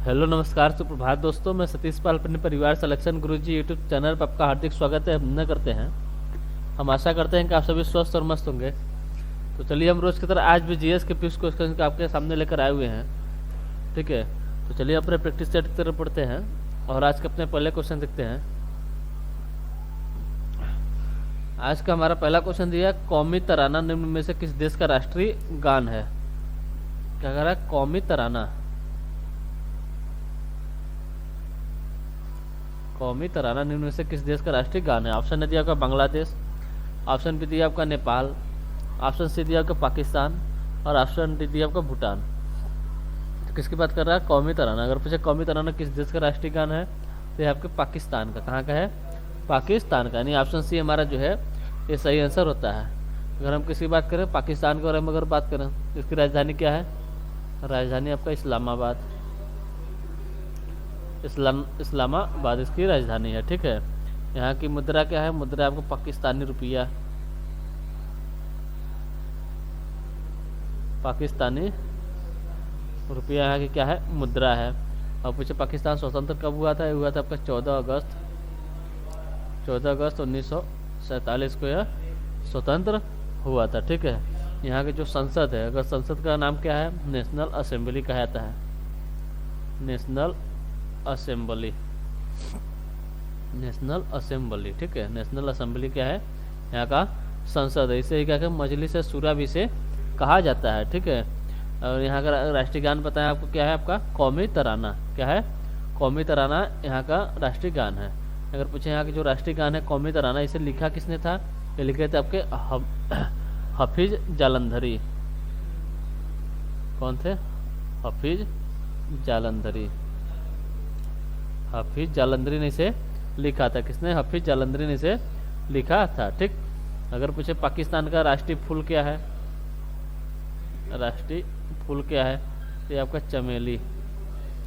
Hello नमस्कार सुप्रभात दोस्तों, मैं सतीश पाल अपने परिवार सिलेक्शन गुरुजी यूट्यूब चैनल पर आपका हार्दिक स्वागत है अभिनंदन करते हैं। हम आशा करते हैं कि आप सभी स्वस्थ और मस्त होंगे। तो चलिए हम रोज की तरह आज भी जीएस के 20 क्वेश्चन आपके सामने लेकर आए हुए हैं। ठीक है, तो चलिए अपने प्रैक्टिस सेट की तरफ पढ़ते हैं और आज के अपने पहले क्वेश्चन देखते हैं। आज का हमारा पहला क्वेश्चन दिया, कौमी तराना निम्न में से किस देश का राष्ट्रीय गान है। क्या कह रहा है, कौमी तराना। कौमी तराना निम्न में से किस देश का राष्ट्रीय गान है। ऑप्शन है दिया आपका बांग्लादेश, ऑप्शन बी दिया आपका नेपाल, ऑप्शन सी दिया आपका पाकिस्तान और ऑप्शन डी दिया आपका भूटान। तो किसकी बात कर रहा है, कौमी तराना। अगर पूछे कौमी तराना किस देश का राष्ट्रीय गान है तो ये आपके पाकिस्तान का। कहाँ का है, पाकिस्तान का। यानी ऑप्शन सी हमारा जो है ये सही आंसर होता है। अगर हम किसकी बात करें, पाकिस्तान के बारे में अगर बात करें, इसकी राजधानी क्या है, राजधानी आपका इस्लामाबाद। इस्लामाबाद इसकी राजधानी है। ठीक है, यहाँ की मुद्रा क्या है, मुद्रा आपको पाकिस्तानी रुपया, पाकिस्तानी रुपया यहाँ की क्या है, मुद्रा है। और पूछे पाकिस्तान स्वतंत्र कब हुआ था, ये हुआ था आपका 14 अगस्त 1947 को यह स्वतंत्र हुआ था। ठीक है, यहाँ की जो संसद है, अगर संसद का नाम क्या है, नेशनल असेंबली कहा जाता है, नेशनल असेंबली, नेशनल असेंबली। ठीक है, नेशनल असेंबली क्या है, यहाँ का संसद है। इसे क्या है, मजलिस शूरा भी से कहा जाता है। ठीक है, और यहाँ का राष्ट्रीय गान बताया आपको क्या है, आपका कौमी तराना। क्या है, कौमी तराना यहाँ का राष्ट्रीय गान है। अगर पूछे यहाँ के जो राष्ट्रीय गान है कौमी तराना, इसे लिखा किसने था, ये लिखे थे आपके हफीज जालंधरी। कौन थे, हफीज जालंधरी। हफीज जालंधरी ने इसे लिखा था। किसने, हफीज जालंधरी ने इसे लिखा था। ठीक, अगर पूछे पाकिस्तान का राष्ट्रीय फूल क्या है, राष्ट्रीय फूल क्या है, तो ये आपका चमेली,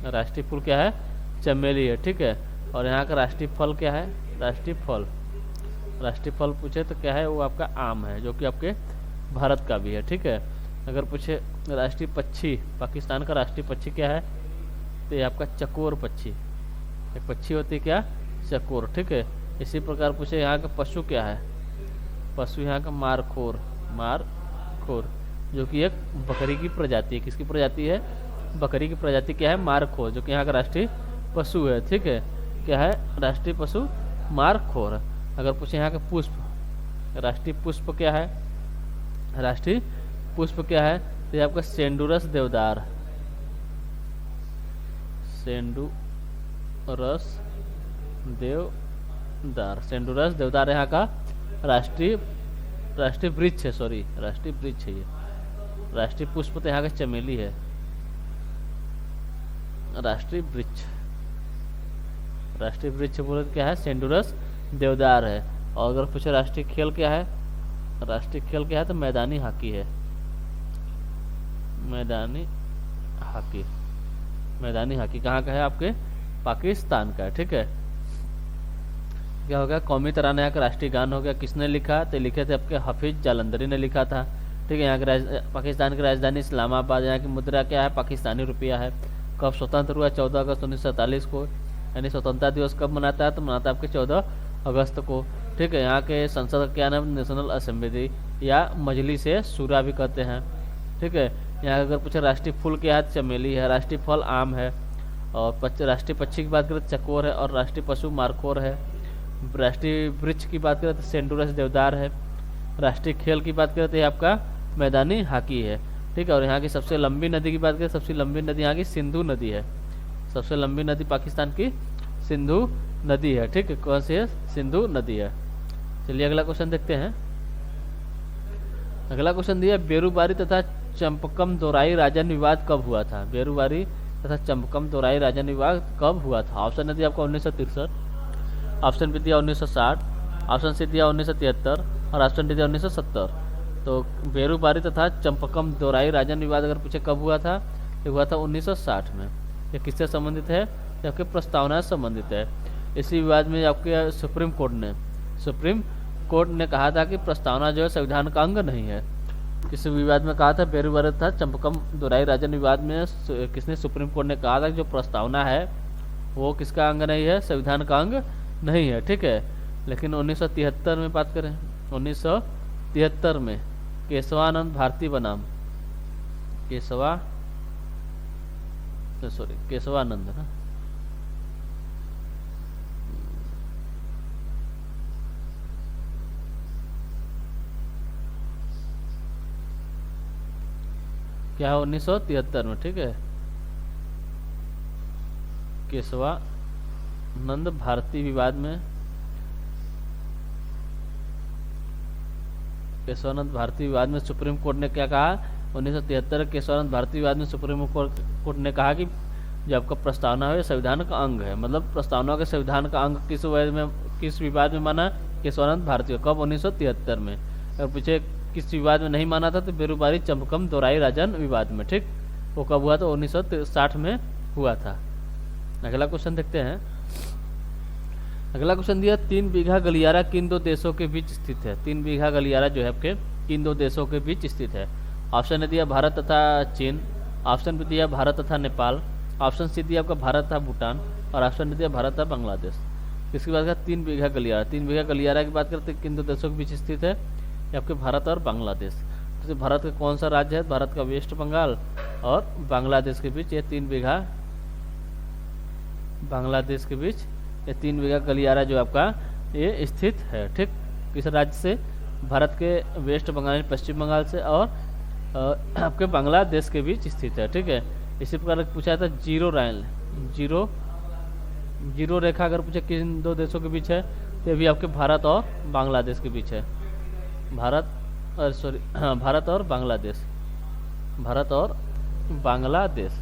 राष्ट्रीय फूल क्या है, चमेली है। ठीक है, और यहाँ का राष्ट्रीय फल क्या है, राष्ट्रीय फल, राष्ट्रीय फल पूछे तो क्या है, वो आपका आम है, जो कि आपके भारत का भी है। ठीक है, अगर पूछे राष्ट्रीय पक्षी, पाकिस्तान का राष्ट्रीय पक्षी क्या है, तो ये आपका चकोर पक्षी, एक पक्षी होती है क्या, चकोर। ठीक है, इसी प्रकार पूछे यहाँ का पशु क्या है, पशु यहाँ का मारखोर, मारखोर, जो कि एक बकरी की प्रजाति है। किसकी प्रजाति है, बकरी की प्रजाति क्या है, मारखोर, जो कि यहाँ का राष्ट्रीय पशु है। ठीक है, क्या है, राष्ट्रीय पशु मारखोर। अगर पूछे यहाँ का पुष्प, राष्ट्रीय पुष्प क्या है, राष्ट्रीय पुष्प क्या है, तो ये आपका सेंडुरस देवदार, सेंडुरस देवदार, सेंडुरस देवदार यहाँ का राष्ट्रीय वृक्ष है, सॉरी राष्ट्रीय वृक्ष है ये। राष्ट्रीय पुष्प तो यहाँ का चमेली है, राष्ट्रीय वृक्ष, राष्ट्रीय वृक्ष बोले क्या है, सेंडुरस देवदार है। और अगर पूछे राष्ट्रीय खेल क्या है, राष्ट्रीय खेल क्या है, तो मैदानी हॉकी है, मैदानी हॉकी, मैदानी हॉकी कहाँ का है, आपके पाकिस्तान का है। ठीक है, क्या हो गया, कौमी तराना यहाँ का राष्ट्रीय गान हो गया। किसने लिखा, तो लिखे थे आपके हफीज जालंधरी ने लिखा था। ठीक है, यहाँ के पाकिस्तान की राजधानी इस्लामाबाद, यहाँ की मुद्रा क्या है, पाकिस्तानी रुपया है। कब स्वतंत्र हुआ, 14 अगस्त 1947 को। यानी स्वतंत्रता दिवस कब मनाता है, तो मनाता है आपके 14 अगस्त को। ठीक है, यहाँ के संसद का क्या नाम, नेशनल असेंबली या मजलिस शूरा भी कहते हैं। ठीक है, यहाँ अगर पूछे राष्ट्रीय फूल क्या है, चमेली है, राष्ट्रीय फल आम है, और राष्ट्रीय पक्षी की बात करें तो चकोर है, और राष्ट्रीय पशु मारखोर है। राष्ट्रीय वृक्ष की बात करें तो सेंडुरस देवदार है। राष्ट्रीय खेल की बात करें तो ये आपका मैदानी हॉकी है। ठीक है, और यहाँ की सबसे लंबी नदी की बात करें, सबसे लंबी नदी यहाँ की सिंधु नदी है। सबसे लंबी नदी पाकिस्तान की सिंधु नदी है। ठीक है, कौन सी है, सिंधु नदी है। चलिए अगला क्वेश्चन देखते हैं। अगला क्वेश्चन दिया, बेरुबारी तथा चंपकम दोराई राजन विवाद कब हुआ था। बेरुबारी तथा चंपकम दोराई राजन विवाद कब हुआ था। ऑप्शन ने दिया आपको 1963, ऑप्शन बी दिया 1960, ऑप्शन सी दिया 1973 और ऑप्शन डी दिया 1970। तो बेरुबारी तथा चंपकम दोराई राजन विवाद अगर पूछे कब हुआ था, ये हुआ था 1960 में। ये किससे संबंधित है, आपके प्रस्तावना से संबंधित है। इसी विवाद में आपके सुप्रीम कोर्ट ने कहा था कि प्रस्तावना जो है संविधान का अंग नहीं है, किस विवाद में कहा था? बेरुवरे था चंपकम दोराई राजन विवाद में किसने? सुप्रीम कोर्ट ने कहा था कि जो प्रस्तावना है वो किसका अंग नहीं है? संविधान का अंग नहीं है, ठीक है। लेकिन 1973 में बात करें, 1973 में केशवानंद भारती बनाम केशवानंद ना, क्या है? 1973 में, ठीक है। केशवानंद भारती विवाद में, केशवानंद भारती विवाद में सुप्रीम कोर्ट ने क्या कहा? 1973 केशवानंद भारती विवाद में सुप्रीम कोर्ट ने कहा कि जो आपका प्रस्तावना है संविधान का अंग है। मतलब प्रस्तावना के संविधान का अंग किस विवाद में माना? केशवानंद भारती। कब? 1973 में। और पीछे किस विवाद में नहीं माना था? तो बेरुबारी चंपकम दोराई राजन विवाद में, ठीक। वो कब हुआ? तो 1960 में हुआ था। अगला क्वेश्चन देखते हैं। अगला क्वेश्चन दिया 3 बीघा गलियारा किन दो देशों के बीच स्थित है? 3 बीघा गलियारा जो है आपके किन दो देशों के बीच स्थित है? ऑप्शन ए दिया भारत तथा चीन, ऑप्शन बी दिया भारत तथा नेपाल, ऑप्शन सी दिया आपका भारत तथा भूटान, और ऑप्शन डी दिया भारत तथा बांग्लादेश। किसकी बात करें? 3 बीघा गलियारा। 3 बीघा गलियारा की बात करते हैं किन दो देशों के बीच स्थित है? ये आपके भारत और बांग्लादेश। तो भारत का कौन सा राज्य है? भारत का वेस्ट बंगाल और बांग्लादेश के बीच ये 3 बीघा, बांग्लादेश के बीच ये 3 बीघा गलियारा जो आपका ये स्थित है, ठीक। किस राज्य से? भारत के वेस्ट बंगाल पश्चिम बंगाल से और आपके बांग्लादेश के बीच स्थित है, ठीक है। इसी प्रकार पूछा था जीरो लाइन, जीरो रेखा अगर पूछे किन दो देशों के बीच है, तो भी आपके भारत और बांग्लादेश के बीच है। भारत और बांग्लादेश, भारत और बांग्लादेश,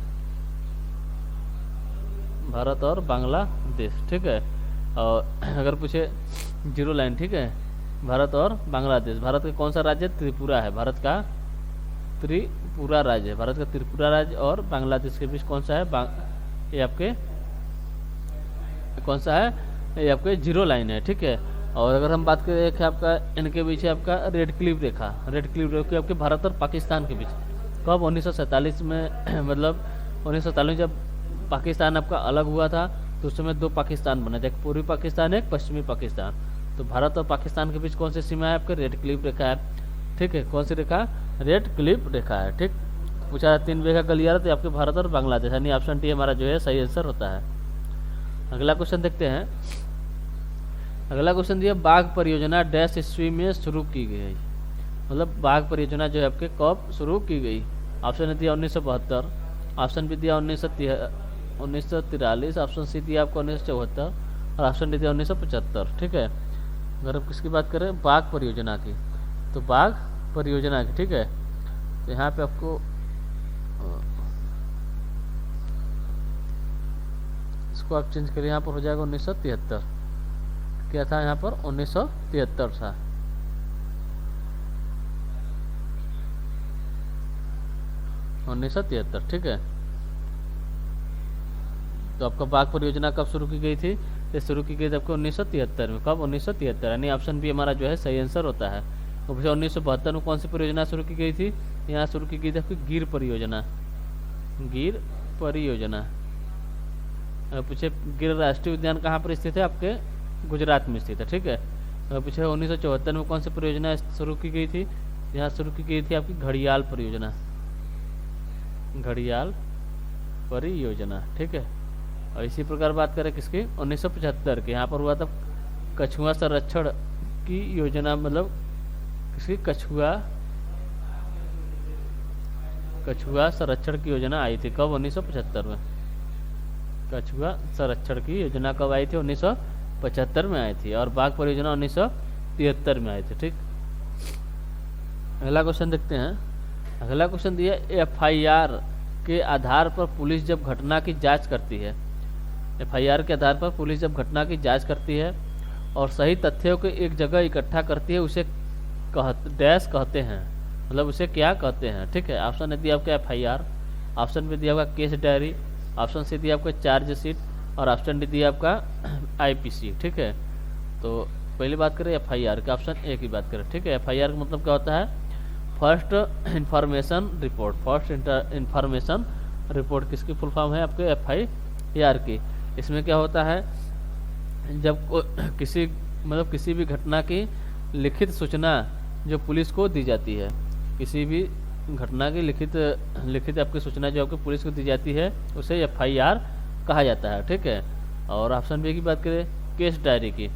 भारत और बांग्लादेश, ठीक है। और अगर पूछे जीरो लाइन, ठीक है, भारत और बांग्लादेश। भारत का कौन सा राज्य? त्रिपुरा है, भारत का त्रिपुरा राज्य, भारत का त्रिपुरा राज्य। और बांग्लादेश के बीच कौन सा है? ये आपके कौन सा है? ये आपके जीरो लाइन है, ठीक है। और अगर हम बात करें कि आपका इनके बीच है आपका रेड क्लिफ रेखा, रेड क्लिफ रेखा आपके भारत और पाकिस्तान के बीच। कब? 1947 में मतलब 1947 जब पाकिस्तान आपका अलग हुआ था तो उस समय 2 पाकिस्तान बने थे, एक पूर्वी पाकिस्तान, एक पश्चिमी पाकिस्तान। तो भारत और पाकिस्तान के बीच कौन सी सीमा है? आपके रेड क्लिफ रेखा है, ठीक है। कौन सी रेखा? रेड क्लिफ रेखा है, ठीक। पूछा 3 बीघा गलियारा, तो आपके भारत और बांग्लादेश, यानी ऑप्शन डी हमारा जो है सही आंसर होता है। अगला क्वेश्चन देखते हैं। अगला क्वेश्चन दिया बाघ परियोजना डैश ईस्वी में शुरू की गई। मतलब बाघ परियोजना जो है आपके कब शुरू की गई? ऑप्शन दिया 1972, ऑप्शन बी दिया 1943, ऑप्शन सी दिया आपको 1974 और ऑप्शन डी दिया 1975, ठीक है। अगर आप किसकी बात करें? बाघ परियोजना की, तो बाघ परियोजना की, ठीक है। तो यहाँ पे आपको इसको आप चेंज करिए, यहाँ पर हो जाएगा 1973। क्या था यहाँ पर? 1973 था। ठीक है। तो आपका बाघ परियोजना कब शुरू की गई थी? ये शुरू की गई थी आपको 1973 में। कब? 1973, यानी ऑप्शन बी हमारा जो है सही आंसर होता है। तो पूछा 1972 में कौन सी परियोजना शुरू की गई थी? यहाँ शुरू की गई थी आपकी गिर परियोजना, गिर परियोजना। पूछे गिर राष्ट्रीय उद्यान कहाँ पर स्थित है? आपके गुजरात में स्थित है, ठीक है। पूछे 1974 में कौन सी परियोजना शुरू की गई थी? यहाँ शुरू की गई थी आपकी घड़ियाल परियोजना, घड़ियाल परियोजना, ठीक है। और इसी प्रकार बात करें किसकी? 1975 के, यहाँ पर हुआ था कछुआ संरक्षण की योजना, मतलब किसकी? कछुआ संरक्षण की योजना आई थी। कब? 1975 में। कछुआ संरक्षण की योजना कब आई थी? 1975 में आई थी। और बाघ परियोजना 1973 में आई थी, ठीक। अगला क्वेश्चन देखते हैं। अगला क्वेश्चन दिया FIR के आधार पर पुलिस जब घटना की जांच करती है, FIR के आधार पर पुलिस जब घटना की जांच करती है और सही तथ्यों को एक जगह इकट्ठा करती है, उसे डैश कहते हैं। मतलब उसे क्या कहते हैं, ठीक है। ऑप्शन दिया आपका FIR, ऑप्शन बी दिया आपका केस डायरी, ऑप्शन सी दिया आपका चार्जशीट और ऑप्शन डी दिया आपका IPC, ठीक है। तो पहली बात करें FIR के, ऑप्शन ए की बात करें, ठीक है। FIR का मतलब क्या होता है? First information report. First information report किसकी फुल फॉर्म है? आपके FIR की। इसमें क्या होता है, जब किसी मतलब किसी भी घटना की लिखित सूचना जो पुलिस को दी जाती है, किसी भी घटना की लिखित आपकी सूचना जो आपको पुलिस को दी जाती है उसे FIR कहा जाता है, ठीक है। और ऑप्शन बी की बात करें, केस डायरी की।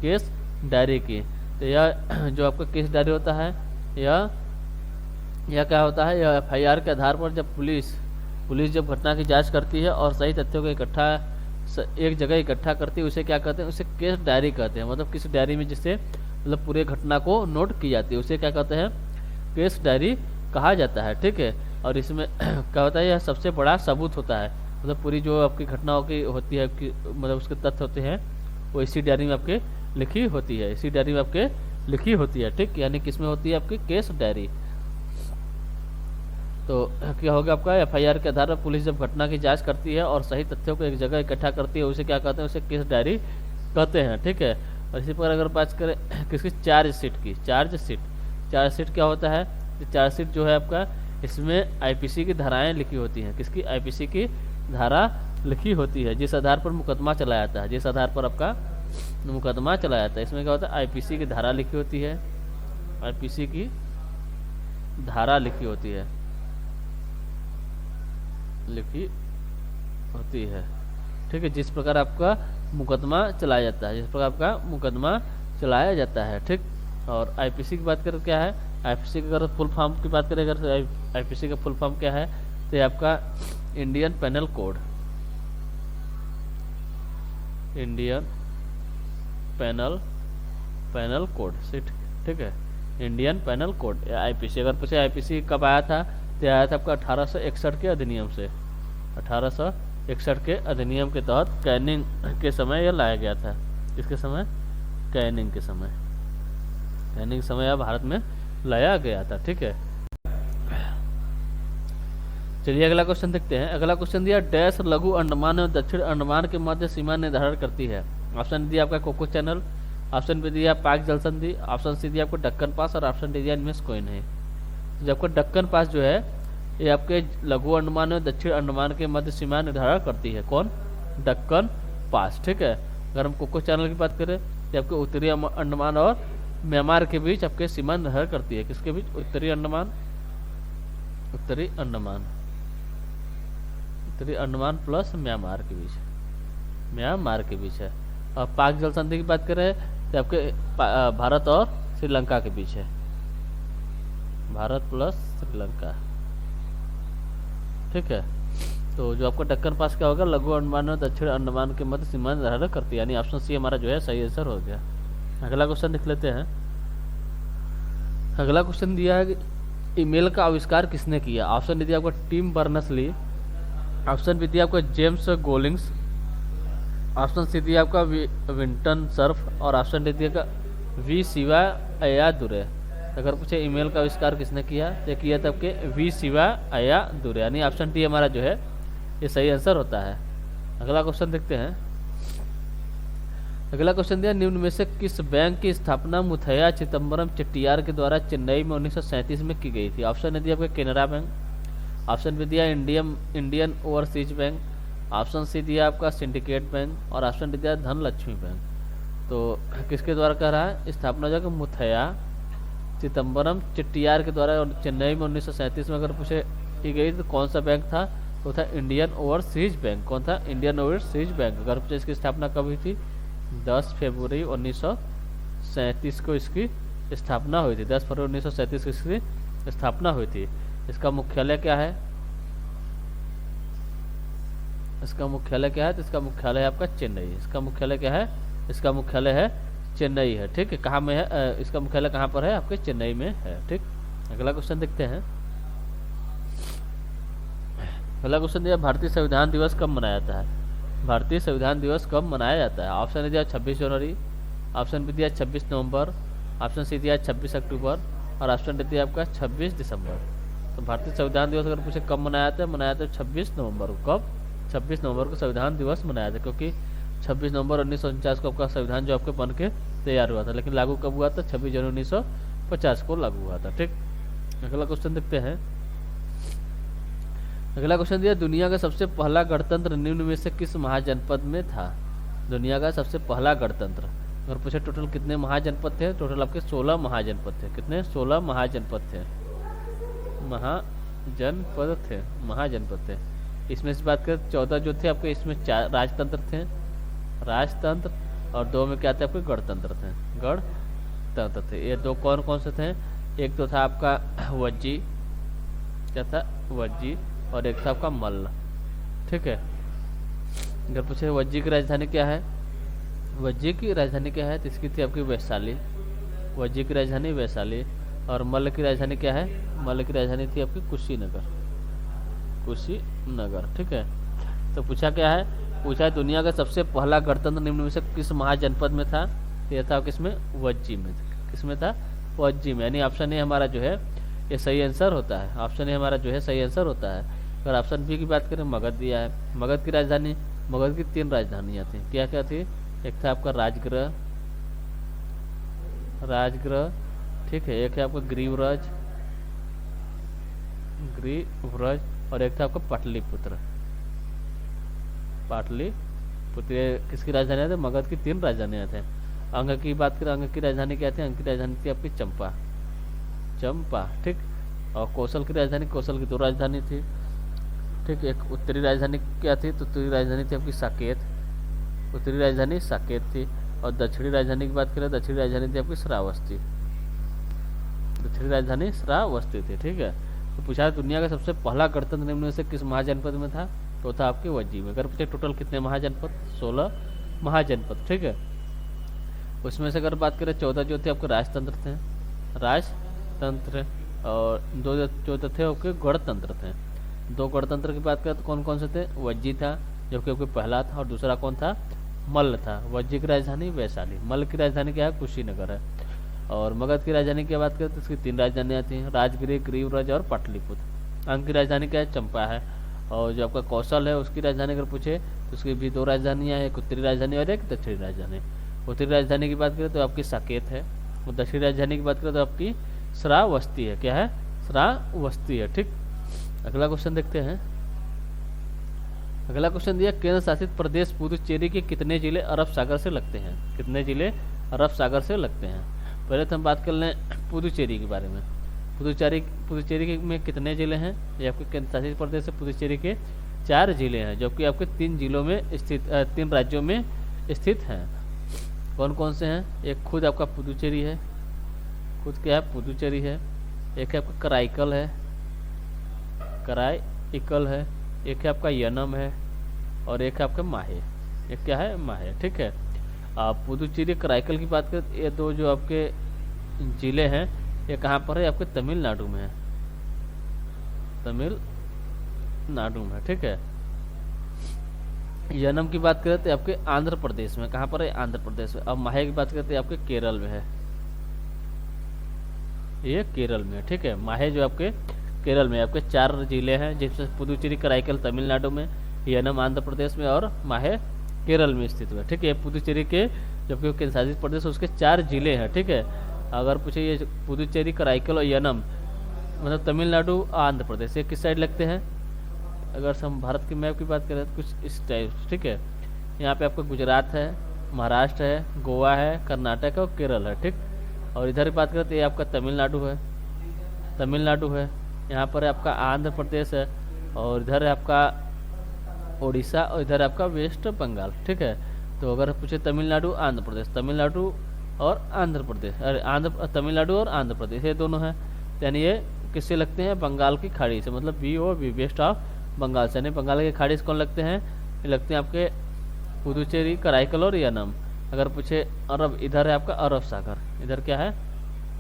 केस डायरी की, तो यह जो आपका केस डायरी होता है, यह क्या होता है, यह FIR के आधार पर जब पुलिस जब घटना की जांच करती है और सही तथ्यों को एक जगह इकट्ठा करती है, उसे क्या कहते हैं? उसे केस डायरी कहते हैं। मतलब किसी डायरी में जिससे मतलब पूरे घटना को नोट की जाती है उसे क्या कहते हैं? केस डायरी कहा जाता है, ठीक है। और इसमें क्या होता है, यह सबसे बड़ा सबूत होता है। मतलब पूरी जो आपकी घटनाओं की होती है, मतलब उसके तथ्य होते हैं, वो इसी डायरी में आपके लिखी होती है, इसी डायरी में आपके लिखी होती है, ठीक। यानी किसमें होती है? आपकी केस डायरी। तो क्या होगा आपका, FIR के आधार पर पुलिस जब घटना की जांच करती है और सही तथ्यों को एक जगह इकट्ठा करती है उसे क्या कहते हैं? उसे केस डायरी कहते हैं, ठीक है। और इसी पर अगर बात करें किसकी? चार्जशीट की। चार्जशीट क्या होता है? चार्जशीट जो है आपका, इसमें IPC की धाराएं लिखी होती हैं। किसकी? IPC की धारा लिखी होती है, जिस आधार पर मुकदमा चलाया जाता है, जिस आधार पर आपका मुकदमा चलाया जाता है। इसमें क्या होता है? IPC की धारा लिखी होती है, IPC की धारा लिखी होती है, ठीक है। जिस प्रकार आपका मुकदमा चलाया जाता है, जिस प्रकार आपका मुकदमा चलाया जाता है, ठीक। और IPC की बात करें क्या है? IPC की अगर फुल फॉर्म की बात करें, अगर IPC का फुल फॉर्म क्या है, तो ये आपका Indian penal code. Indian penal code, ठीक है। Indian penal code IPC। अगर पूछे IPC कब आया था, तो आया था आपका 1861 के अधिनियम से। 1861 के अधिनियम के तहत कैनिंग के समय यह लाया गया था। किसके समय? कैनिंग के समय। कैनिंग के समय यह भारत में लाया गया था, ठीक है। चलिए अगला क्वेश्चन देखते हैं। अगला क्वेश्चन दिया, डैश लघु अंडमान एवं दक्षिण अंडमान के मध्य सीमा निर्धारण करती है। ऑप्शन दिया आपका कोको चैनल, ऑप्शन बी दिया पाक जल संधि, ऑप्शन सी दिया आपको डक्कन पास और ऑप्शन डी दिया इनमें से कोई नहीं। तो आपका डक्कन पास जो है ये आपके लघु अंडमान और दक्षिण अंडमान के मध्य सीमा निर्धारण करती है। कौन? डक्कन पास, ठीक है। अगर हम कोको चैनल की बात करें तो आपके उत्तरी अंडमान और म्यांमार के बीच आपके सीमा निर्धारण करती है। किसके बीच? उत्तरी अंडमान प्लस म्यांमार के बीच है। और पाक जल संधि की बात करें तो आपके भारत और श्रीलंका के बीच है। भारत प्लस श्रीलंका, ठीक है। तो जो आपका डक्कन पास क्या होगा? लघु अंडमान और दक्षिण अंडमान के मध्य सीमा निर्धारण करती है, यानी ऑप्शन सी हमारा जो है सही आंसर हो गया। अगला क्वेश्चन देख लेते हैं। अगला क्वेश्चन दिया है कि ईमेल का आविष्कार किसने किया? ऑप्शन दिया आपको Tim Berners Lee, option B दिया आपको जेम्स गोलिंग्स, ऑप्शन सी दिया आपका विंटन सर्फ और ऑप्शन डी दिया वी शिवा अय्यादुरै। अगर पूछे ईमेल का आविष्कार किसने किया तो किया था आपके वी शिवा अय्यादुरै, यानी ऑप्शन डी हमारा जो है ये सही आंसर होता है। अगला क्वेश्चन देखते हैं। अगला क्वेश्चन दिया, निम्न में से किस बैंक की स्थापना मुथैया चिदम्बरम चेट्टियार के द्वारा चेन्नई में 1937 में की गई थी? ऑप्शन दिया आपका केनरा बैंक, ऑप्शन बी दिया Indian overseas bank, option C दिया आपका सिंडिकेट बैंक और ऑप्शन डी दिया धनलक्ष्मी बैंक। तो किसके द्वारा कह रहा है? स्थापना जो है मुथैया चिदम्बरम चेट्टियार के द्वारा चेन्नई में 1937 में अगर पूछे की गई तो कौन सा बैंक था? वो था इंडियन ओवरसीज बैंक। कौन था? Indian overseas bank. अगर पूछे इसकी स्थापना कब हुई थी? 10 फरवरी 1937 को इसकी स्थापना हुई थी। 10 फरवरी 1937 को इसकी स्थापना हुई थी। इसका मुख्यालय क्या है? इसका मुख्यालय क्या है? तो इसका मुख्यालय है आपका चेन्नई। इसका मुख्यालय क्या है? इसका मुख्यालय है चेन्नई है, ठीक है। कहाँ में है? इसका मुख्यालय कहाँ पर है? आपके चेन्नई में है, ठीक। अगला क्वेश्चन देखते हैं। अगला क्वेश्चन दिया, भारतीय संविधान दिवस कब मनाया जाता है? भारतीय संविधान दिवस कब मनाया जाता है? ऑप्शन दिया 26 जनवरी, ऑप्शन बी दिया 26 नवंबर, ऑप्शन सी दिया 26 अक्टूबर और ऑप्शन डी दिया आपका 26 दिसंबर। तो भारतीय संविधान दिवस अगर पूछे कब मनाया जाता है? मनाया जाता है 26 नवंबर को। कब? 26 नवंबर को संविधान दिवस मनाया था, क्योंकि 26 नवंबर 1949 को आपका संविधान जो आपके बन के तैयार हुआ था, लेकिन लागू कब हुआ था? 26 जनवरी 1950 को लागू हुआ था, ठीक। अगला क्वेश्चन देखते हैं। अगला क्वेश्चन दिया, दुनिया का सबसे पहला गणतंत्र निम्न में से किस महाजनपद में था? दुनिया का सबसे पहला गणतंत्र अगर पूछे टोटल कितने महाजनपद थे? टोटल आपके 16 महाजनपद थे। कितने? 16 महाजनपद थे। महाजनपद थे। इसमें से बात करें 14 जो थे आपके, इसमें 4 राजतंत्र थे, राजतंत्र, और 2 में क्या थे आपके? गणतंत्र थे। गणतंत्र थे। ये 2 कौन कौन से थे? एक तो था आपका वज्जी, क्या था? वज्जी, और एक था आपका मल्ल। ठीक है। अगर पूछे वज्जी की राजधानी क्या है? वज्जी की राजधानी क्या है? तो इसकी थी आपकी वैशाली। वज्जी की राजधानी वैशाली। और मल्ल की राजधानी क्या है? मल्ल की राजधानी थी आपकी कुशीनगर। कुशीनगर। ठीक है। तो पूछा क्या है? पूछा दुनिया का सबसे पहला गणतंत्र निम्न में से किस महाजनपद में था? तो यह था किसमें? वज्जी में। किसमें था? वज्जी में। यानी ऑप्शन ए हमारा जो है ये सही आंसर होता है। ऑप्शन ए हमारा जो है सही आंसर होता है। अगर ऑप्शन बी की बात करें, मगध दिया है। मगध की राजधानी, मगध की 3 राजधानियां थी। क्या क्या थी? एक था आपका राजगृह, ठीक है। एक है आपका ग्रीवराज, और एक था आपका पाटलिपुत्र। किसकी राजधानी थे? मगध की 3 राजधानियां थे। अंग की बात करें, अंग की राजधानी क्या थी? अंग की राजधानी थी आपकी चंपा। ठीक। और कौशल की राजधानी, कौशल की 2 राजधानी थी। ठीक। एक उत्तरी राजधानी क्या थी? तो उत्तरी राजधानी थी आपकी साकेत। उत्तरी राजधानी साकेत थी। और दक्षिणी राजधानी की बात करें, दक्षिणी राजधानी थी आपकी श्रावस्ती। दक्षिणी राजधानी श्रावस्ती थी। ठीक है। तो पूछा दुनिया का सबसे पहला गणतंत्र निम्न में से किस महाजनपद में था? तो था आपके वज्जी में। अगर पूछे टोटल कितने महाजनपद? 16 महाजनपद। ठीक है। उसमें से अगर बात करें 14 जो थे आपके राजतंत्र थे, राजतंत्र, और 2 जो थे आपके गणतंत्र थे। 2 गणतंत्र की बात करें तो कौन कौन से थे? वज्जी था जो कि आपके पहला था, और दूसरा कौन था? मल्ल था। वज्जी की राजधानी वैशाली, मल्ल की राजधानी क्या है? कुशीनगर है। और मगध की राजधानी की बात करें तो इसकी 3 राजधानियाँ थी, राजगृह, ग्रीवराज और पाटलिपुत्र। अंग की राजधानी क्या है? चंपा है। और जो आपका कौशल है उसकी राजधानी अगर पूछे तो उसकी भी 2 राजधानियाँ हैं, एक उत्तरी राजधानी और एक दक्षिणी राजधानी। उत्तरी राजधानी की बात करें तो आपकी साकेत है, और दक्षिणी राजधानी की बात करें तो आपकी श्रावस्ती है। क्या है? श्रावस्ती है। ठीक। अगला क्वेश्चन देखते हैं। अगला क्वेश्चन दिया, केंद्र शासित प्रदेश पुदुचेरी के कितने जिले अरब सागर से लगते हैं? कितने जिले अरब सागर से लगते हैं? पहले तो हम बात कर लें पुदुचेरी के बारे में। पुदुचेरी में कितने जिले हैं? ये आपके केंद्र शासित प्रदेश है पुदुचेरी के 4 जिले हैं, जो कि आपके 3 जिलों में स्थित 3 राज्यों में स्थित हैं। कौन कौन से हैं? एक खुद आपका पुदुचेरी है, खुद क्या है? पुदुचेरी है। एक है आपका कराईकल है, एक है आपका यनम है, और एक है आपका माहे। एक क्या है? माहे। ठीक है। पुदुचेरी, कराईकल की बात करें तो ये 2 जो आपके जिले हैं ये कहाँ पर है? आपके तमिलनाडु में है। तमिलनाडु में। ठीक है। यनम की बात करें तो आपके आंध्र प्रदेश में। कहाँ पर है? आंध्र प्रदेश में। अब माहे की बात करते हैं आपके केरल में है, ये केरल में। ठीक है। माहे जो आपके केरल में, आपके 4 जिले हैं जिसमें पुदुचेरी, कराईकल तमिलनाडु में, यनम आंध्र प्रदेश में, और माहे केरल में स्थित हुआ। ठीक है। पुदुचेरी के जो कि केंद्र शासित प्रदेश उसके 4 जिले हैं। ठीक है। अगर पूछे ये पुदुचेरी, कराईकल और यनम मतलब तमिलनाडु, आंध्र प्रदेश, ये किस साइड लगते हैं? अगर हम भारत के मैप की बात करें तो कुछ इस टाइप। ठीक है। यहाँ पे आपका गुजरात है, महाराष्ट्र है, गोवा है, कर्नाटक और केरल है। ठीक। और इधर की बात करें तो ये आपका तमिलनाडु है। यहाँ पर आपका आंध्र प्रदेश है, और इधर है आपका उड़ीसा, और इधर आपका वेस्ट बंगाल। ठीक है। तो अगर पूछे तमिलनाडु, आंध्र प्रदेश, तमिलनाडु और आंध्र प्रदेश, अरे तमिलनाडु और आंध्र प्रदेश ये दोनों हैं। यानी ये किससे लगते हैं? बंगाल की खाड़ी से, मतलब BOB, वेस्ट ऑफ बंगाल से। यानी बंगाल की खाड़ी से कौन लगते हैं? ये लगते हैं आपके पुदुचेरी, कराईकल और यनम। अगर पूछे अरब, इधर है आपका अरब सागर। इधर क्या है?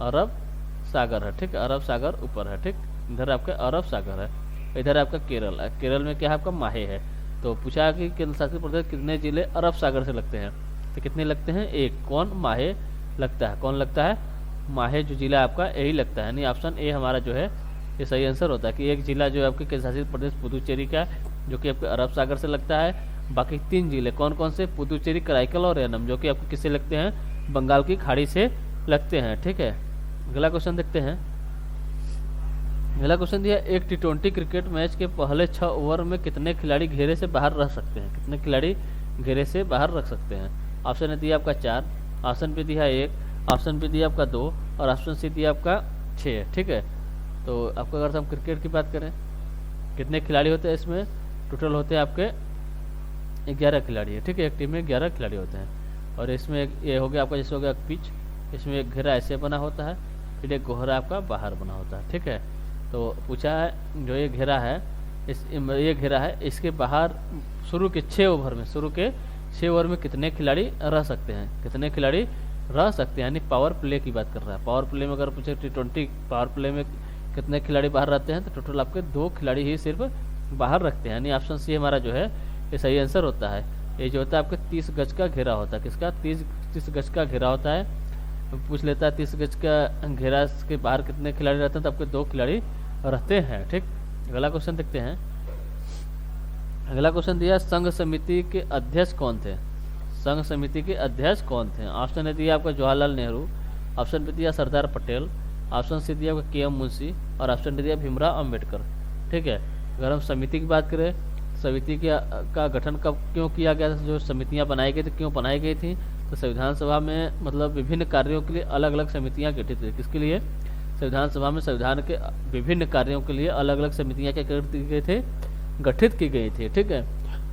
अरब सागर है। ठीक है। अरब सागर ऊपर है। ठीक। इधर आपका अरब सागर है, इधर आपका केरल है। केरल में क्या है? आपका माहे है। तो पूछा कि केंद्र शासित प्रदेश कितने जिले अरब सागर से लगते हैं? तो कितने लगते हैं? 1। कौन? माहे लगता है। कौन लगता है? माहे जो जिला आपका यही लगता है। यानी ऑप्शन ए हमारा जो है ये सही आंसर होता है कि एक जिला जो है आपके केंद्र शासित प्रदेश पुदुचेरी का जो कि आपके अरब सागर से लगता है। बाकी 3 जिले कौन कौन से? पुदुचेरी, कराईकल और यनम, जो कि आपको किससे लगते हैं? बंगाल की खाड़ी से लगते हैं। ठीक है। अगला क्वेश्चन देखते हैं। अगला क्वेश्चन दिया, एक T20 क्रिकेट मैच के पहले 6 ओवर में कितने खिलाड़ी घेरे से बाहर रह सकते हैं, कितने खिलाड़ी घेरे से बाहर रख सकते हैं। ऑप्शन ए दिया आपका 4, ऑप्शन बी दिया 1, ऑप्शन बी दिया आपका 2 और ऑप्शन सी दिया आपका 6। ठीक है, तो आपको अगर हम क्रिकेट की बात करें, कितने खिलाड़ी होते हैं इसमें, टोटल होते हैं आपके 11 खिलाड़ी है। ठीक है, एक टीम में 11 खिलाड़ी होते हैं। और इसमें ये हो गया आपका, जैसे हो गया पिच, इसमें एक घेरा ऐसे बना होता है, फिर एक गोहरा आपका बाहर बना होता है। ठीक है, तो पूछा है जो ये घेरा है, ये घेरा है, इसके बाहर शुरू के 6 ओवर में, शुरू के 6 ओवर में कितने खिलाड़ी रह सकते हैं, कितने खिलाड़ी रह सकते हैं, यानी पावर प्ले की बात कर रहा है। पावर प्ले में अगर पूछे T20 पावर प्ले में कितने खिलाड़ी बाहर रहते हैं, तो टोटल आपके 2 खिलाड़ी ही सिर्फ बाहर रखते हैं, यानी ऑप्शन सी हमारा जो है ये सही आंसर होता है। ये जो होता है आपके 30 गज का घेरा होता है, किसका, 30 गज का घेरा होता है। पूछ लेता है 30 गज का घेरा के बाहर कितने खिलाड़ी रहते हैं, तो आपके 2 खिलाड़ी रहते हैं। ठीक, अगला क्वेश्चन देखते हैं। अगला क्वेश्चन दिया, संघ समिति के अध्यक्ष कौन थे, संघ समिति के अध्यक्ष कौन थे। ऑप्शन ए दिया आपका जवाहरलाल नेहरू, ऑप्शन बी दिया सरदार पटेल, ऑप्शन सी दिया आपका KM मुंशी और ऑप्शन डी दिया भीमराव अम्बेडकर। ठीक है, अगर हम समिति की बात करें, समिति का गठन कब क्यों किया गया था, जो समितियां बनाई गई थी क्यों बनाई गई थी, तो संविधान सभा में मतलब विभिन्न कार्यों के लिए अलग अलग समितियां गठित हुई। किसके लिए, संविधान सभा में संविधान के विभिन्न कार्यों के लिए अलग अलग समितियां क्या की गई थे, गठित की गई थी। ठीक है,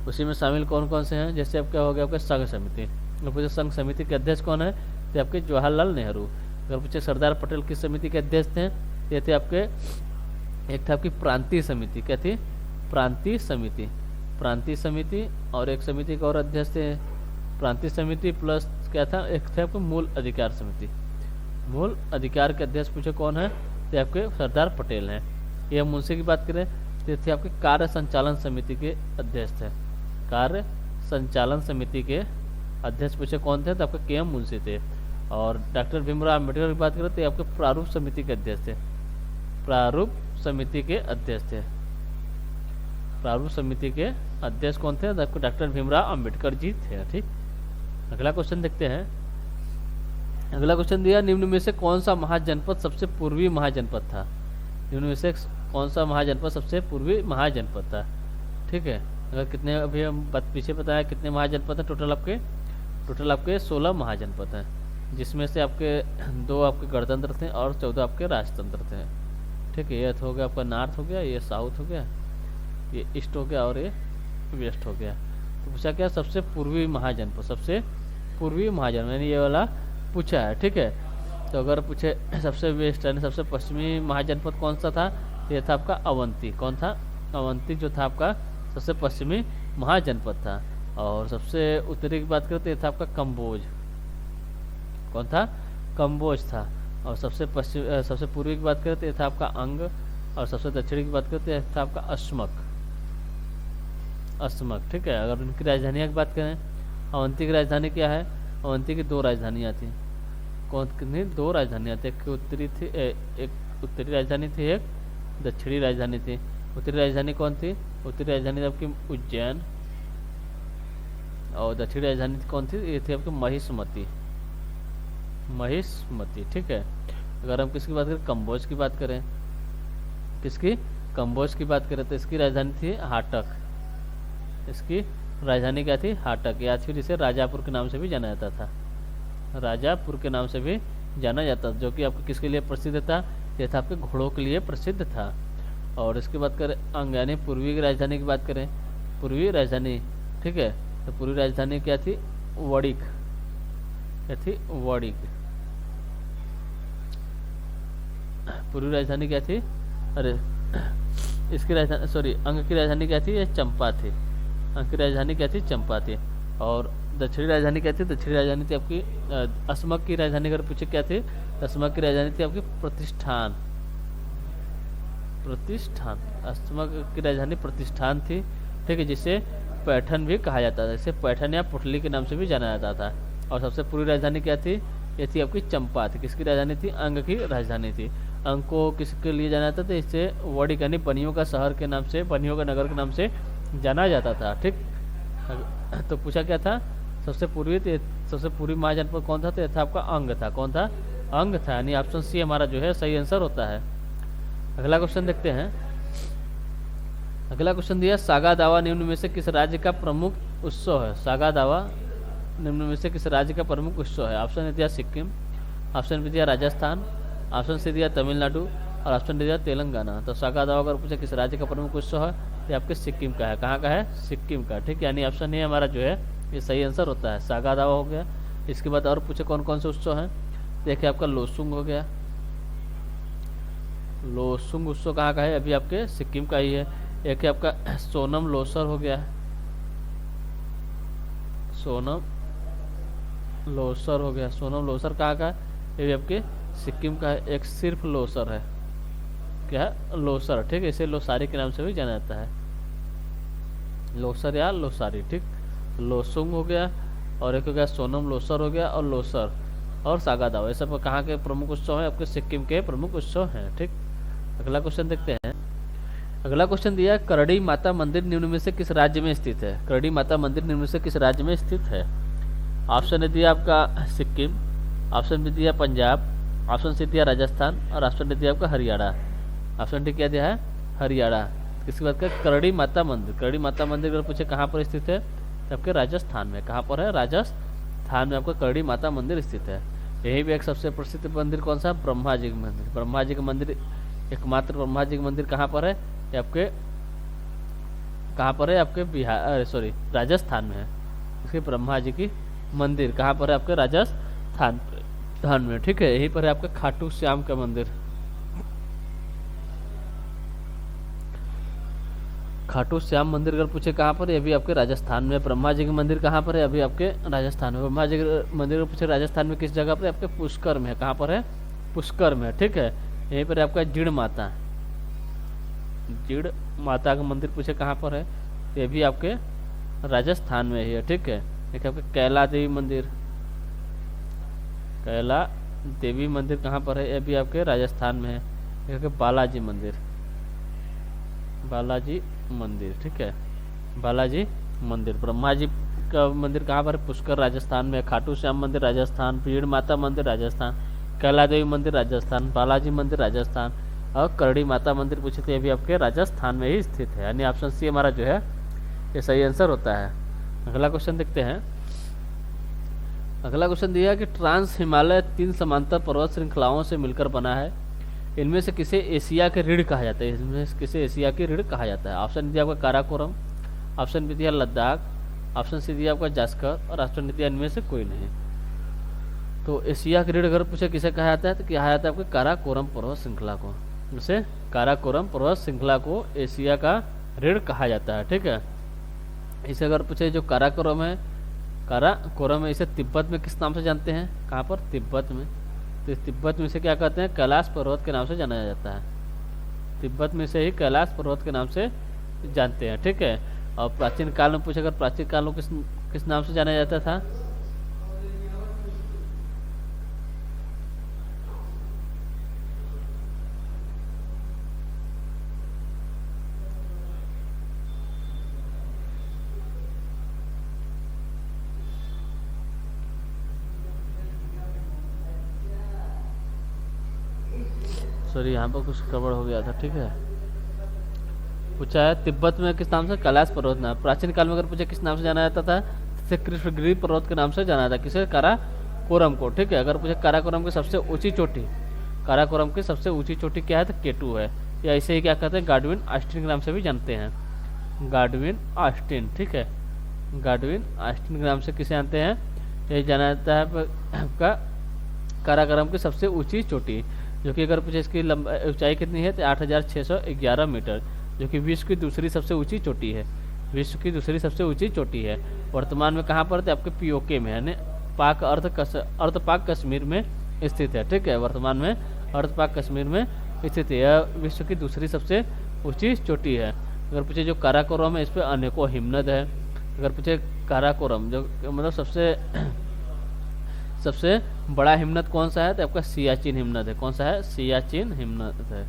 उसी में शामिल कौन कौन से हैं, जैसे आपका हो गया आपका संघ समिति। अगर पूछे संघ समिति के अध्यक्ष कौन है, तो आपके जवाहरलाल नेहरू। अगर पूछे सरदार पटेल किस समिति के अध्यक्ष थे, ये थे आपके, एक था आपकी प्रांतीय समिति, क्या थी, प्रांतीय समिति, प्रांतीय समिति, और एक समिति का और अध्यक्ष थे प्रांतीय समिति प्लस क्या था, एक थे आपको मूल अधिकार समिति। मूल अधिकार के अध्यक्ष पूछे कौन है, तो आपके सरदार पटेल हैं। KM मुंशी की बात करें तो ये थे आपके कार्य संचालन समिति के अध्यक्ष थे, कार्य संचालन समिति के अध्यक्ष पूछे कौन थे, तो आपके KM मुंशी थे। और डॉक्टर भीमराव अम्बेडकर की बात करें तो आपके प्रारूप समिति के अध्यक्ष थे, प्रारूप समिति के अध्यक्ष थे, प्रारूप समिति के अध्यक्ष कौन थे, आपको डॉक्टर भीमराव अम्बेडकर जी थे। ठीक, अगला क्वेश्चन देखते हैं। अगला क्वेश्चन दिया, निम्न में से कौन सा महाजनपद सबसे पूर्वी महाजनपद था, निम्न में से कौन सा महाजनपद सबसे पूर्वी महाजनपद था। ठीक है, अगर कितने, अभी हम पीछे बताया कितने महाजनपद हैं, टोटल आपके 16 महाजनपद हैं, जिसमें से आपके 2 आपके गणतंत्र थे और 14 आपके राजतंत्र थे। ठीक है, ये हो गया आपका नॉर्थ हो गया, ये साउथ हो गया, ये ईस्ट हो गया और ये वेस्ट हो गया। तो पूछा क्या, सबसे पूर्वी महाजनपद, सबसे पूर्वी महाजनपद, यानी ये वाला पूछा है। ठीक है, तो अगर पूछे सबसे वेस्ट यानी सबसे पश्चिमी महाजनपद कौन सा था, तो ये था आपका अवंती। कौन था, अवंती जो था आपका सबसे पश्चिमी महाजनपद था। और सबसे उत्तरी की बात करें तो ये था आपका कंबोज। कौन था, कंबोज था। और सबसे पूर्वी की बात करें तो ये था आपका अंग, और सबसे दक्षिणी की बात करें तो ये था आपका अस्मक। ठीक है, अगर उनकी राजधानी की बात करें, अवंती की राजधानी क्या है, अवंती की 2 राजधानियाँ थी। कौन, कितनी, 2 राजधानियाँ थी, एक उत्तरी थी, एक उत्तरी राजधानी थी, एक दक्षिणी राजधानी थी। उत्तरी राजधानी कौन थी, उत्तरी राजधानी आपकी उज्जैन, और दक्षिणी राजधानी कौन थी, ये थी आपकी महिष्मती। ठीक है, अगर हम किसकी बात करें, कंबोज की बात करें, किसकी, कंबोज की बात करें तो इसकी राजधानी थी हाटक। इसकी राजधानी क्या थी, हाटक, या फिर इसे राजापुर के नाम से भी जाना जाता था, राजापुर के नाम से भी जाना जाता था, जो कि आपको किसके लिए प्रसिद्ध था, यह था आपके घोड़ों के लिए प्रसिद्ध था। और इसकी बात करें अंग यानी पूर्वी की राजधानी की बात करें, पूर्वी राजधानी। ठीक है, तो पूर्वी राजधानी क्या थी, वड़िक, क्या थी, वड़िक। पूर्वी राजधानी क्या थी, अरे इसकी राजधानी, सॉरी, अंग की राजधानी क्या थी, ये चंपा थी। अंग की राजधानी क्या थी, चंपा थी। और दक्षिणी राजधानी क्या थी, दक्षिणी राजधानी थी आपकी अस्मक की राजधानी अगर पूछे क्या थी, अस्मक की राजधानी थी आपकी प्रतिष्ठान। अस्मक की राजधानी प्रतिष्ठान थी। ठीक है, जिसे पैठन भी कहा जाता था, इसे पैठन या पुटली के नाम से भी जाना जाता था। और सबसे पूर्वी राजधानी क्या थी, ये थी आपकी चंपा थी। किसकी राजधानी थी, अंग की राजधानी थी। अंग को किसके लिए जाना जाता था, इसे वड़िक यानी बनियों का शहर के नाम से, बनियों का नगर के नाम से जाना जाता था। ठीक, तो पूछा क्या था, सबसे पूर्वी महाजनपद कौन था, तो यह था आपका अंग था। कौन था, अंग था, यानी ऑप्शन सी हमारा जो है सही आंसर होता है। अगला क्वेश्चन देखते हैं। अगला क्वेश्चन दिया, सागा दावा निम्न में से किस राज्य का प्रमुख उत्सव है? सागा दावा निम्न में से किस राज्य का प्रमुख उत्सव है? ऑप्शन ए दिया सिक्किम, ऑप्शन बी दिया राजस्थान, ऑप्शन सी दिया तमिलनाडु और ऑप्शन डी दिया तेलंगाना। तो सागा दावा अगर पूछे किस राज्य का प्रमुख उत्सव है, ये आपके सिक्किम का है। कहाँ का है? सिक्किम का। ठीक है, यानी ऑप्शन ए हमारा जो है ये सही आंसर होता है। सागा दावा हो गया। इसके बाद और पूछे कौन कौन से उत्सव हैं। देखिए आपका लोसुंग हो गया। लोसुंग उत्सव कहाँ का है? अभी आपके सिक्किम का ही है। एक है आपका सोनम लोसर हो गया। सोनम लोसर हो गया। सोनम लोसर कहाँ का है? ये भी आपके सिक्किम का है। एक सिर्फ लोसर है। क्या है? लोसर। ठीक है, इसे लोसारी के नाम से भी जाना जाता है। लोसर या लोसारी। ठीक, लोसुंग हो गया और एक हो गया सोनम लोसर हो गया और लोसर और सागा दावा। ये सब कहाँ के प्रमुख उत्सव है? आपके सिक्किम के प्रमुख उत्सव हैं। ठीक, अगला क्वेश्चन देखते हैं। अगला क्वेश्चन दिया, करड़ी माता मंदिर निम्न में से किस राज्य में स्थित है? करड़ी माता मंदिर निम्न में से किस राज्य में स्थित है? ऑप्शन ए दिया आपका सिक्किम, ऑप्शन बी दिया पंजाब, ऑप्शन सी दिया राजस्थान और ऑप्शन डी दिया आपका हरियाणा। ऑप्शन डी क्या दिया है? हरियाणा। किसकी बात करें? करड़ी माता मंदिर। करड़ी माता मंदिर अगर पूछे कहाँ पर स्थित है, तो आपके राजस्थान में। कहाँ पर है? राजस्थान में आपका करड़ी माता मंदिर स्थित है। यही भी एक सबसे प्रसिद्ध मंदिर कौन सा? ब्रह्मा जी का मंदिर। ब्रह्मा जी का मंदिर, एकमात्र ब्रह्मा जी का मंदिर कहाँ पर है? ये आपके कहाँ पर है? आपके बिहार, सॉरी राजस्थान में है। इसके ब्रह्मा जी की मंदिर कहाँ पर है? आपके राजस्थान में। ठीक है, यहीं पर है आपका खाटू श्याम का मंदिर। खाटू श्याम मंदिर अगर पूछे कहाँ पर है, अभी आपके राजस्थान में। ब्रह्मा जी का मंदिर कहाँ पर है? अभी आपके राजस्थान में। ब्रह्मा जी के मंदिर अगर पूछे राजस्थान में किस जगह पर है? आपके पुष्कर में है। कहाँ पर है? पुष्कर में। ठीक है, यहीं पर आपका जीड़ माता, जीड़ माता का मंदिर पूछे कहाँ पर है, ये भी आपके राजस्थान में ही है। ठीक है, एक आपके कैला देवी मंदिर। कैला देवी मंदिर कहाँ पर है? ये भी आपके राजस्थान में है। एक आपके बालाजी मंदिर, बालाजी मंदिर। ठीक है, बालाजी मंदिर। ब्रह्मा जी का मंदिर कहाँ पर है? पुष्कर राजस्थान में। खाटू श्याम मंदिर राजस्थान, भीड़ माता मंदिर राजस्थान, कैला देवी मंदिर राजस्थान, बालाजी मंदिर राजस्थान और करड़ी माता मंदिर पूछे थे, ये भी आपके राजस्थान में ही स्थित है। यानी ऑप्शन सी हमारा जो है ये सही आंसर होता है। अगला क्वेश्चन देखते हैं। अगला क्वेश्चन दिया कि ट्रांस हिमालय 3 समांतर पर्वत श्रृंखलाओं से मिलकर बना है। इनमें से किसे एशिया के ऋण कहा जाता है? इसमें से किसे एशिया के ऋण कहा जाता है? ऑप्शन दिया आपका काराकोरम, ऑप्शन बी दिया लद्दाख, ऑप्शन सी दिया आपका जास्कर और ऑप्शन डी दिया इनमें से कोई नहीं। तो एशिया के ऋण अगर पूछे किसे कहा जाता है, तो कहा जाता है आपके काराकोरम पर्वत श्रृंखला को। जैसे काराकोरम पर्वत श्रृंखला को एशिया का ऋण कहा जाता है। ठीक है, इसे अगर पूछे जो काराकोरम है, काराकोरम है, इसे तिब्बत में किस नाम से जानते हैं? कहाँ पर? तिब्बत में। तो इस तिब्बत में इसे क्या कहते हैं? कैलाश पर्वत के नाम से जाना जाता है। तिब्बत में से ही कैलाश पर्वत के नाम से जानते हैं। ठीक है, और प्राचीन काल में पूछे, अगर प्राचीन काल में किस नाम से जाना जाता था? सॉरी, यहाँ पर कुछ गड़बड़ हो गया था। ठीक है, पूछा है तिब्बत में किस नाम से? कैलाश पर्वत नाम। प्राचीन काल में अगर पूछे किस नाम से जाना जाता था, इसे कृष्णगिरी पर्वत के नाम से जाना जाता। किसे? काराकोरम को। ठीक है, अगर पूछे काराकोरम की सबसे ऊंची चोटी, काराकोरम की सबसे ऊंची चोटी क्या है? तो केटू है। या इसे ही क्या कहते हैं? गाडविन ऑस्टिन के नाम से भी जानते हैं। गाडविन ऑस्टिन। ठीक है, गाडविन ऑस्टिन के नाम से किसे जानते हैं? यही जाना जाता है आपका काराकोरम की सबसे ऊंची चोटी, जो कि अगर पूछे इसकी ऊंचाई कितनी है, तो 8611 मीटर, जो कि विश्व की दूसरी सबसे ऊंची चोटी है। विश्व की दूसरी सबसे ऊंची चोटी है। वर्तमान में कहाँ पर? तो आपके पीओके में, यानी पाक अर्ध पाक कश्मीर में स्थित है। ठीक है, वर्तमान में अर्ध पाक कश्मीर में स्थित है। यह विश्व की दूसरी सबसे ऊंची चोटी है। अगर पूछे जो काराकोरम है, इस पर अनेकों हिमनद है। अगर पूछे काराकोरम जो मतलब सबसे बड़ा हिमनद कौन सा है, तो आपका सियाचिन हिमनद है। कौन सा है? सियाचिन हिमनद है।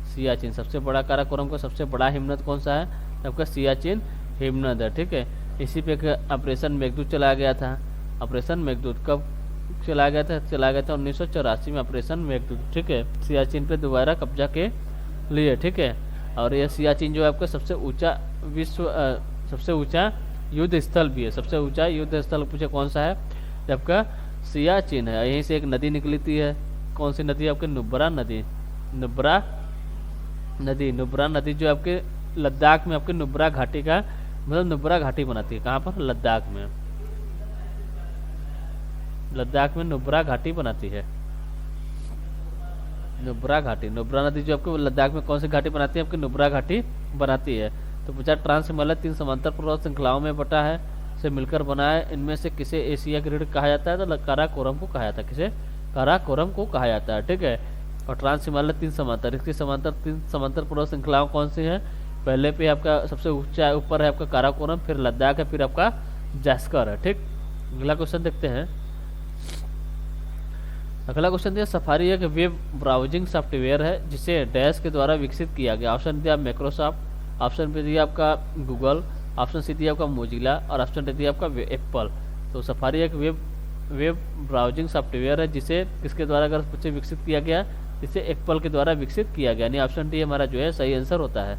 सियाचिन सबसे बड़ा, काराकोरम का सबसे बड़ा हिमनद कौन सा है, तो आपका सियाचिन हिमनद है। ठीक है, इसी पे ऑपरेशन मेघदूत चलाया गया था। ऑपरेशन मेघदूत कब चलाया गया था? चलाया गया था 1984 में ऑपरेशन मेघदूत। ठीक है, सियाचिन पे दोबारा कब्जा के लिए, ठीक है। और ये सियाचिन जो है आपका सबसे ऊंचा सबसे ऊंचा युद्ध स्थल भी है। सबसे ऊंचा युद्ध स्थल पूछे कौन सा है, ये आपका सियाचिन है। यहीं से एक नदी निकलती है, कौन सी नदी है आपके, नुब्रा नदी। नुब्रा नदी जो आपके लद्दाख में आपके नुब्रा घाटी का मतलब नुब्रा घाटी बनाती है। कहाँ पर, लद्दाख में। लद्दाख में नुब्रा घाटी बनाती है, नुब्रा घाटी। नुब्रा नदी जो आपको लद्दाख में कौन सी घाटी बनाती है, आपकी नुब्रा घाटी बनाती है। तो पूछा ट्रांस हिमालय 3 समांतर पर्वत श्रृंखलाओं में बटा है, से मिलकर बना है, इनमें से किसे एशिया ग्रिड कहा जाता है, तो काराकोरम को कहा जाता है। किसे, काराकोरम को कहा जाता है, ठीक है। और ट्रांस हिमालय 3 समांतर, इसकी समांतर 3 समांतर पर्वत श्रृंखलाओं कौन सी है, पहले पे आपका सबसे ऊंचा ऊपर है आपका काराकोरम, फिर लद्दाख है, फिर आपका जास्कर है, ठीक। अगला क्वेश्चन देखते हैं। अगला क्वेश्चन दिया, सफारी एक वेब ब्राउजिंग सॉफ्टवेयर है जिसे डैश के द्वारा विकसित किया गया। ऑप्शन दिया माइक्रोसॉफ्ट, ऑप्शन बी दिया आपका गूगल, ऑप्शन सी दिया आपका मोजिला और ऑप्शन डी दिया आपका एप्पल। तो सफारी एक वेब ब्राउजिंग सॉफ्टवेयर है जिसे किसके द्वारा अगर पूछे विकसित किया गया, इसे एप्पल के द्वारा विकसित किया गया, यानी ऑप्शन डी हमारा जो है सही आंसर होता है।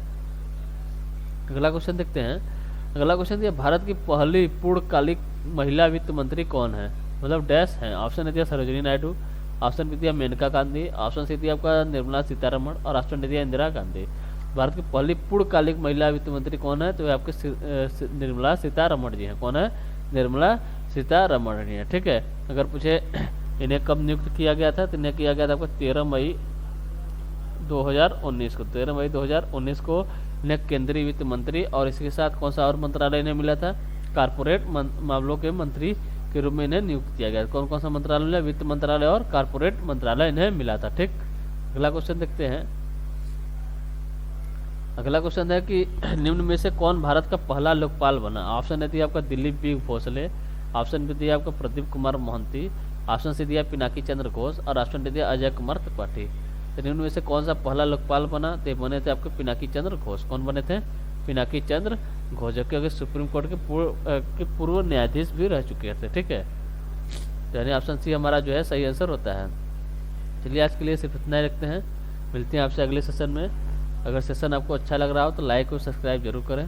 अगला क्वेश्चन देखते हैं। अगला क्वेश्चन दिया, भारत की पहली पूर्णकालिक महिला वित्त मंत्री कौन है, मतलब डैश है। ऑप्शन दिया सरोजिनी नायडू, ऑप्शन बी दिया मेनका गांधी, ऑप्शन सी दिया आपका निर्मला सीतारमण और ऑप्शन डी दिया इंदिरा गांधी। भारत की पहली पूर्णकालिक महिला वित्त मंत्री कौन है, तो ये आपके निर्मला सीतारमण जी हैं। कौन है, निर्मला सीतारमण जी हैं, ठीक है। अगर पूछे इन्हें कब नियुक्त किया गया था, तो इन्हें किया गया था आपको 13 मई 2019 को। 13 मई 2019 को इन्हें केंद्रीय वित्त मंत्री और इसके साथ कौन सा और मंत्रालय इन्हें मिला था, कारपोरेट मामलों के मंत्री के रूप में इन्हें नियुक्त किया गया। कौन कौन सा मंत्रालय मिला, वित्त मंत्रालय और कारपोरेट मंत्रालय इन्हें मिला था, ठीक। अगला क्वेश्चन देखते हैं। अगला क्वेश्चन है कि निम्न में से कौन भारत का पहला लोकपाल बना। ऑप्शन ए दिया आपका Dilip B Bhosale, option B दिया आपका प्रदीप कुमार मोहंती, ऑप्शन सी दिया पिनाकी चंद्र घोष और ऑप्शन डी दिया अजय कुमार त्रिपाठी। तो निम्न में से कौन सा पहला लोकपाल बना, तो बने थे आपके पिनाकी चंद्र घोष। कौन बने थे, पिनाकी चंद्र घोष, जो कि सुप्रीम कोर्ट के पूर्व न्यायाधीश भी रह चुके थे, ठीक है। तो यानी ऑप्शन सी हमारा जो है सही आंसर होता है। चलिए आज के लिए सिर्फ इतना ही रखते हैं, मिलते हैं आपसे अगले सेशन में। अगर सेशन आपको अच्छा लग रहा हो तो लाइक और सब्सक्राइब जरूर करें,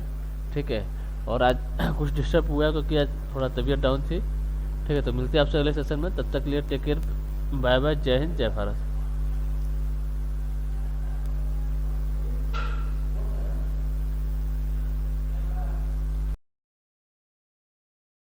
ठीक है। और आज कुछ डिस्टर्ब हुआ क्योंकि आज थोड़ा तबीयत डाउन थी, ठीक है। तो मिलते हैं आपसे अगले सेशन में, तब तक के लिए टेक केयर, बाय बाय, जय हिंद, जय भारत।